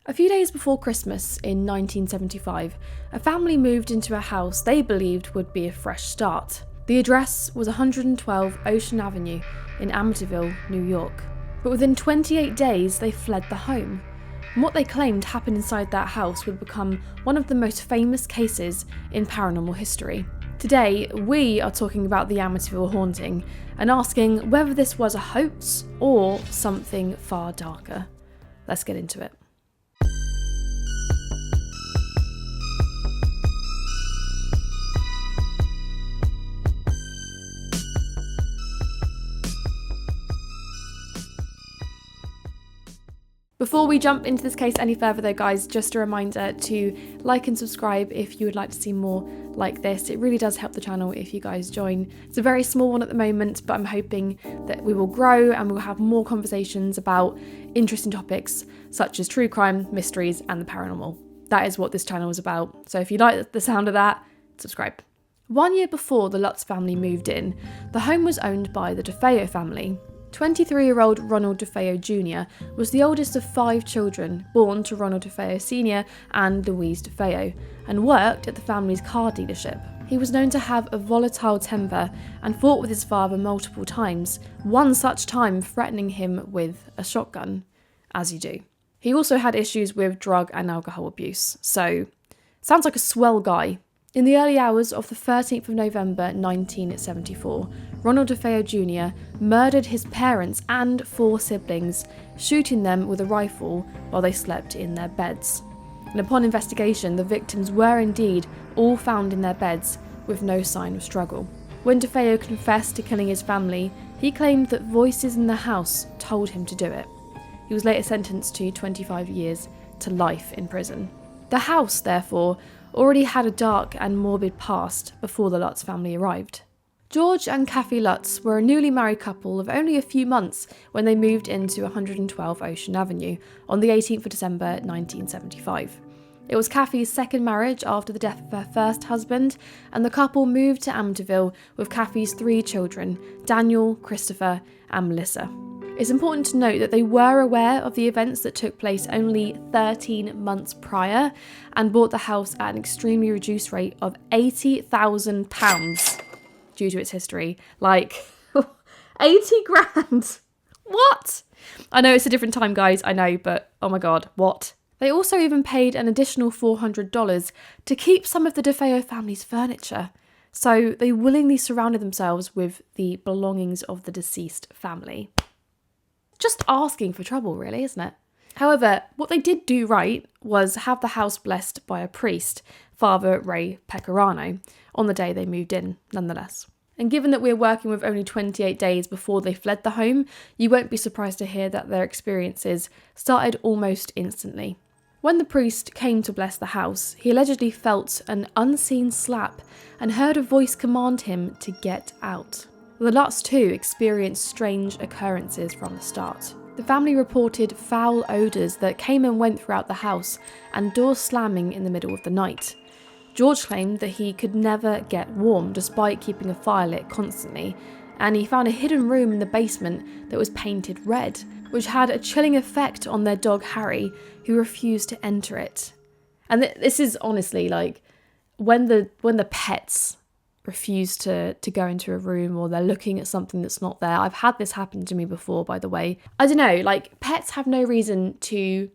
A few days before Christmas in 1975, a family moved into a house they believed would be a fresh start. The address was 112 Ocean Avenue in Amityville, New York. But within 28 days, they fled the home. And what they claimed happened inside that house would become one of the most famous cases in paranormal history. Today, we are talking about the Amityville haunting and asking whether this was a hoax or something far darker. Let's get into it. Before we jump into this case any further though guys, just a reminder to like and subscribe if you would like to see more like this. It really does help the channel if you guys join. It's a very small one at the moment, but I'm hoping that we will grow and we'll have more conversations about interesting topics such as true crime, mysteries and the paranormal. That is what this channel is about. So if you like the sound of that, subscribe. 1 year before the Lutz family moved in, the home was owned by the DeFeo family. 23-year-old Ronald DeFeo Jr. was the oldest of 5 children born to Ronald DeFeo Sr. and Louise DeFeo, and worked at the family's car dealership. He was known to have a volatile temper and fought with his father multiple times, one such time threatening him with a shotgun, as you do. He also had issues with drug and alcohol abuse, so sounds like a swell guy. In the early hours of the 13th of November 1974, Ronald DeFeo Jr. murdered his parents and 4 siblings, shooting them with a rifle while they slept in their beds. And upon investigation, the victims were indeed all found in their beds with no sign of struggle. When DeFeo confessed to killing his family, he claimed that voices in the house told him to do it. He was later sentenced to 25 years to life in prison. The house, therefore, already had a dark and morbid past before the Lutz family arrived. George and Kathy Lutz were a newly married couple of only a few months when they moved into 112 Ocean Avenue on the 18th of December 1975. It was Kathy's second marriage after the death of her first husband, and the couple moved to Amityville with Kathy's 3 children, Daniel, Christopher and Melissa. It's important to note that they were aware of the events that took place only 13 months prior and bought the house at an extremely reduced rate of £80,000 due to its history. Like, 80 grand! What? I know it's a different time, guys, I know, but oh my god, what? They also even paid an additional $400 to keep some of the DeFeo family's furniture. So they willingly surrounded themselves with the belongings of the deceased family. Just asking for trouble, really, isn't it? However, what they did do right was have the house blessed by a priest, Father Ray Pecorano, on the day they moved in, nonetheless. And given that we're working with only 28 days before they fled the home, you won't be surprised to hear that their experiences started almost instantly. When the priest came to bless the house, he allegedly felt an unseen slap and heard a voice command him to get out. The Lutz too experienced strange occurrences from the start. The family reported foul odours that came and went throughout the house and doors slamming in the middle of the night. George claimed that he could never get warm despite keeping a fire lit constantly, and he found a hidden room in the basement that was painted red, which had a chilling effect on their dog Harry, who refused to enter it. And this is honestly like when the pets refuse to go into a room or they're looking at something that's not there. I've had this happen to me before, by the way. I don't know, like pets have no reason to,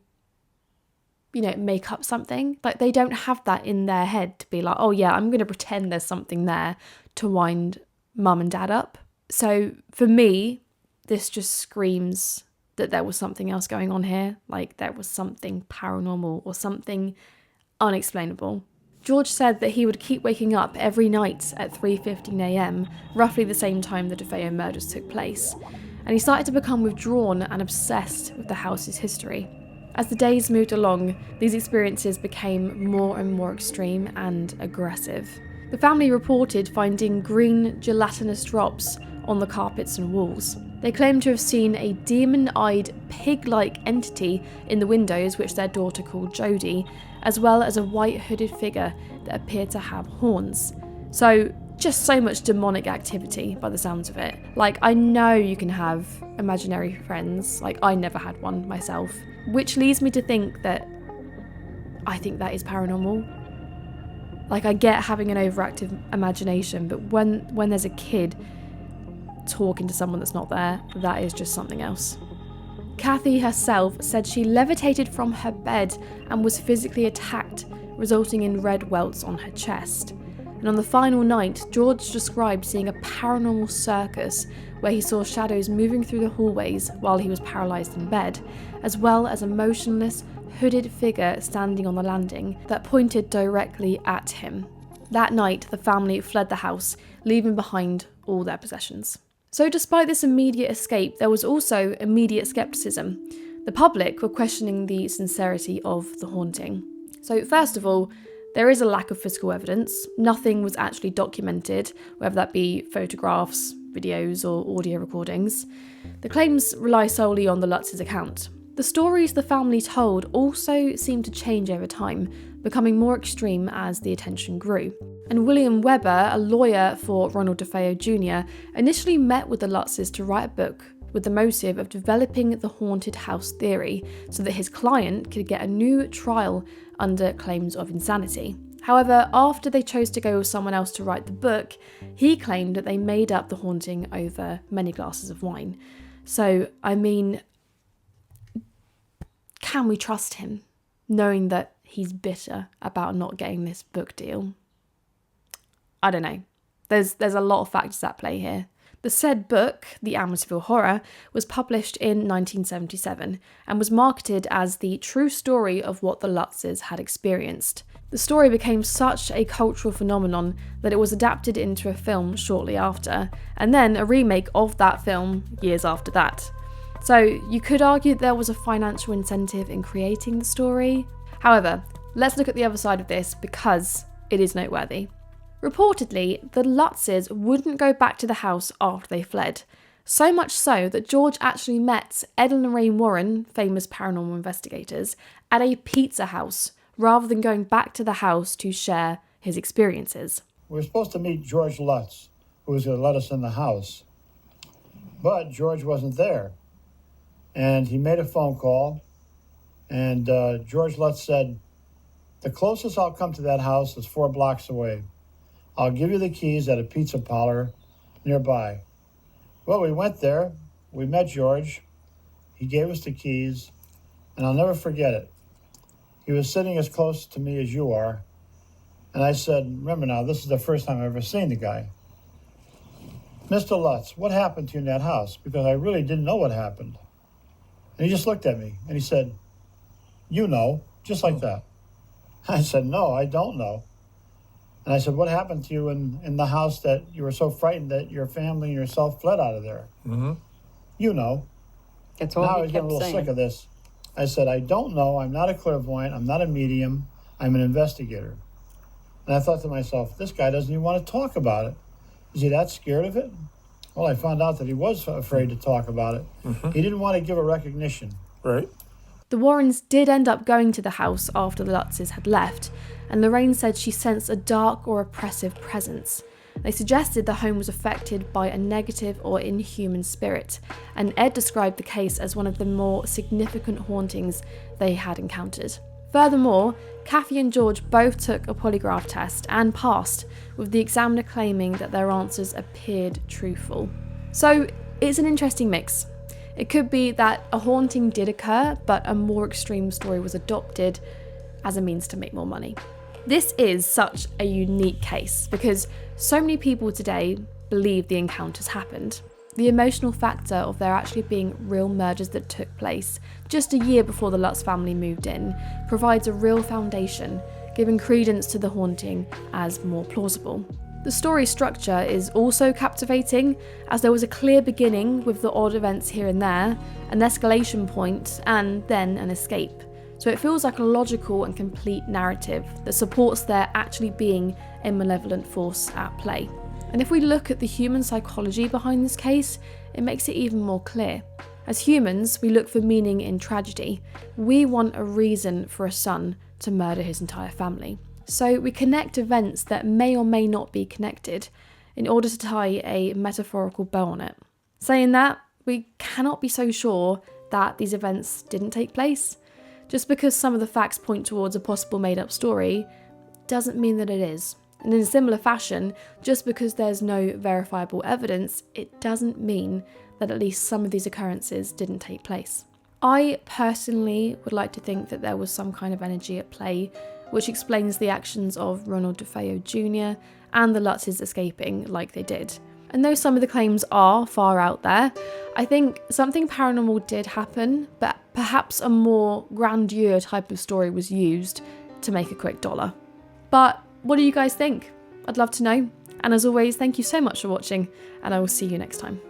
make up something. Like they don't have that in their head to be like, oh yeah, I'm going to pretend there's something there to wind mum and dad up. So for me, this just screams that there was something else going on here. Like there was something paranormal or something unexplainable. George said that he would keep waking up every night at 3:15 a.m, roughly the same time the DeFeo murders took place, and he started to become withdrawn and obsessed with the house's history. As the days moved along, these experiences became more and more extreme and aggressive. The family reported finding green gelatinous drops on the carpets and walls. They claimed to have seen a demon-eyed, pig-like entity in the windows, which their daughter called Jodie, as well as a white hooded figure that appeared to have horns. So just so much demonic activity by the sounds of it. Like, I know you can have imaginary friends, like I never had one myself, which leads me to think that I think that is paranormal. Like, I get having an overactive imagination, but when there's a kid talking to someone that's not there, that is just something else. Kathy herself said she levitated from her bed and was physically attacked, resulting in red welts on her chest. And on the final night, George described seeing a paranormal circus where he saw shadows moving through the hallways while he was paralysed in bed, as well as a motionless, hooded figure standing on the landing that pointed directly at him. That night, the family fled the house, leaving behind all their possessions. So despite this immediate escape, there was also immediate scepticism. The public were questioning the sincerity of the haunting. So first of all, there is a lack of physical evidence. Nothing was actually documented, whether that be photographs, videos, or audio recordings. The claims rely solely on the Lutz's account. The stories the family told also seemed to change over time, becoming more extreme as the attention grew. And William Webber, a lawyer for Ronald DeFeo Jr., initially met with the Lutzes to write a book with the motive of developing the haunted house theory so that his client could get a new trial under claims of insanity. However, after they chose to go with someone else to write the book, he claimed that they made up the haunting over many glasses of wine. So, I mean, can we trust him, knowing that he's bitter about not getting this book deal? I don't know. There's a lot of factors at play here. The said book, The Amityville Horror, was published in 1977 and was marketed as the true story of what the Lutzes had experienced. The story became such a cultural phenomenon that it was adapted into a film shortly after, and then a remake of that film years after that. So you could argue there was a financial incentive in creating the story. However, let's look at the other side of this because it is noteworthy. Reportedly, the Lutzes wouldn't go back to the house after they fled. So much so that George actually met Ed and Lorraine Warren, famous paranormal investigators, at a pizza house rather than going back to the house to share his experiences. We were supposed to meet George Lutz, who was going to let us in the house. But George wasn't there. And he made a phone call, and George Lutz said, "The closest I'll come to that house is 4 blocks away. I'll give you the keys at a pizza parlor nearby." Well, we went there. We met George. He gave us the keys, and I'll never forget it. He was sitting as close to me as you are, and I said, "Remember now, this is the first time I've ever seen the guy. Mr. Lutz, what happened to you in that house? Because I really didn't know what happened." And he just looked at me, and he said, "You know," just like that. I said, "No, I don't know." And I said, "What happened to you in the house that you were so frightened that your family and yourself fled out of there?" Mm-hmm. "You know." That's all now I he was getting kept a little saying. sick of this. I said, "I don't know. I'm not a clairvoyant. I'm not a medium. I'm an investigator." And I thought to myself, this guy doesn't even want to talk about it. Is he that scared of it? Well, I found out that he was afraid to talk about it. Mm-hmm. He didn't want to give a recognition. Right. The Warrens did end up going to the house after the Lutzes had left, and Lorraine said she sensed a dark or oppressive presence. They suggested the home was affected by a negative or inhuman spirit, and Ed described the case as one of the more significant hauntings they had encountered. Furthermore, Kathy and George both took a polygraph test and passed, with the examiner claiming that their answers appeared truthful. So it's an interesting mix. It could be that a haunting did occur, but a more extreme story was adopted as a means to make more money. This is such a unique case because so many people today believe the encounters happened. The emotional factor of there actually being real murders that took place just a year before the Lutz family moved in provides a real foundation, giving credence to the haunting as more plausible. The story structure is also captivating, as there was a clear beginning with the odd events here and there, an escalation point, and then an escape. So it feels like a logical and complete narrative that supports there actually being a malevolent force at play. And if we look at the human psychology behind this case, it makes it even more clear. As humans, we look for meaning in tragedy. We want a reason for a son to murder his entire family. So we connect events that may or may not be connected in order to tie a metaphorical bow on it. Saying that, we cannot be so sure that these events didn't take place. Just because some of the facts point towards a possible made-up story doesn't mean that it is. And in a similar fashion, just because there's no verifiable evidence, it doesn't mean that at least some of these occurrences didn't take place. I personally would like to think that there was some kind of energy at play, which explains the actions of Ronald DeFeo Jr. and the Lutzes escaping like they did. And though some of the claims are far out there, I think something paranormal did happen, but perhaps a more grandeur type of story was used to make a quick dollar. But what do you guys think? I'd love to know. And as always, thank you so much for watching, and I will see you next time.